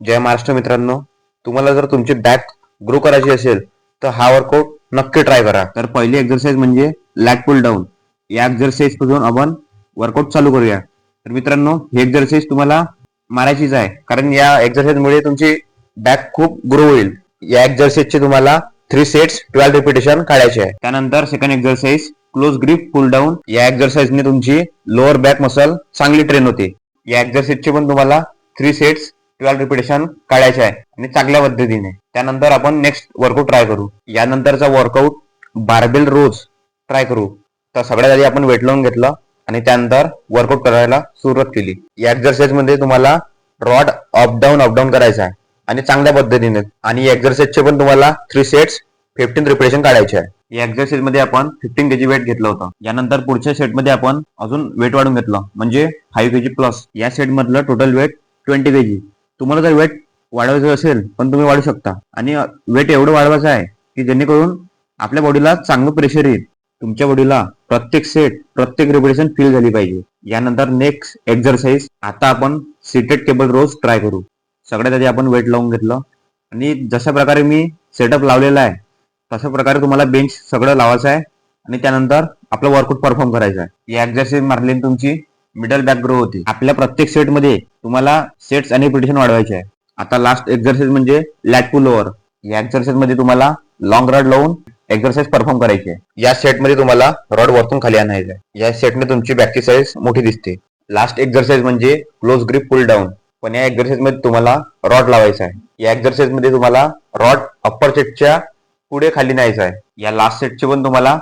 जय महाराष्ट्र मित्रांनो, तुम्हाला जर तुमची बॅक ग्रो करायची असेल तर हा वर्कआउट नक्की ट्राय करा. तर पहिली एक्सरसाइज म्हणजे लॅग पुल डाऊन. या एक्सरसाइज पासून आपण वर्कआउट चालू करूया. तर मित्रांनो, ही एक्सरसाइज तुम्हाला मारायचीच आहे, कारण या एक्सरसाइज मुळे तुमची बॅक खूप ग्रो होईल. या एक्सरसाइजचे तुम्हाला 3 सेट्स 12 रिपिटेशन काढायचे आहे. त्यानंतर सेकंड एक्सरसाइज क्लोज ग्रिप पुल डाऊन. या एक्सरसाइजने तुमची लोअर बॅक मसल चांगली ट्रेन होते. या एक्सरसाइजचे पण तुम्हाला 3 सेट्स 12 रिपिटेशन काढायचे आहे आणि चांगल्या पद्धतीने. त्यानंतर आपण नेक्स्ट वर्कआउट ट्राय करू. यानंतरचा वर्कआउट बारबेल रोज ट्राय करू. तर सगळ्यात आधी आपण वेट लावून घेतलं आणि त्यानंतर वर्कआउट करायला सुरुवात केली. या एक्सरसाइज मध्ये तुम्हाला रॉड अप डाऊन करायचा आहे आणि चांगल्या पद्धतीने. आणि या एक्सरसाइजचे पण तुम्हाला 3 सेट्स 15 रिपिटेशन काढायचे आहे. या एक्सरसाइज मध्ये आपण 15 केजी वेट घेतलं होतं. यानंतर पुढच्या सेट मध्ये आपण अजून वेट वाढून घेतलं, म्हणजे 5 केजी प्लस. या सेट मधलं टोटल वेट 20 केजी. तुम्हाला जर वेट वाढवायचं असेल पण तुम्ही वाढू शकता. आणि वेट एवढं वाढवायचं आहे की जेणेकरून आपल्या बॉडीला चांगलं प्रेशर येईल. तुमच्या बॉडीला प्रत्येक सेट प्रत्येक रिपिटेशन फील झाली पाहिजे. यानंतर नेक्स्ट एक्सरसाइज आता आपण सीटेड केबल रोज ट्राय करू. सगळ्यात आधी आपण वेट लावून घेतलं आणि जशा प्रकारे मी सेटअप लावलेला आहे तशा प्रकारे तुम्हाला बेंच सगळं लावायचं आहे आणि त्यानंतर आपलं वर्कआउट परफॉर्म करायचं आहे. या एक्सरसाइज मारल्याने तुमची मिडल बॅक ग्रो होते. आपल्या प्रत्येक सेट मध्ये तुम्हाला सेट्स आणि रिपिटेशन वाढवायचे आहे. आता लास्ट एक्सरसाइज म्हणजे लॅग पुल ओव्हर. या एक्सरसाइज मध्ये तुम्हाला लॉंग रॉड लावून एक्सरसाइज परफॉर्म करायची आहे. या सेट मध्ये तुम्हाला रॉड वरतून खाली आणायचं आहे. या सेटने तुमची बॅकची साईज मोठी दिसते. लास्ट एक्सरसाइज म्हणजे क्लोज ग्रिप पुल डाऊन. पण या एक्सरसाइज मध्ये तुम्हाला रॉड लावायचा आहे. या एक्सरसाइज मध्ये तुम्हाला रॉड अप्पर चेस्टच्या पुढे खाली न्यायचा आहे. या लास्ट सेटचे पण तुम्हाला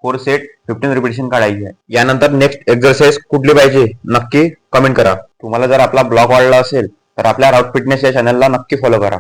4 सेट 15 रिपिटेशन काढायची आहे. यानंतर नेक्स्ट एक्सरसाइज कुठली पाहिजे नक्की कमेंट करा. तुम्हाला जर आपला ब्लॉग आवडला असेल तर आपल्या राऊट फिटनेस या चॅनलला नक्की फॉलो करा.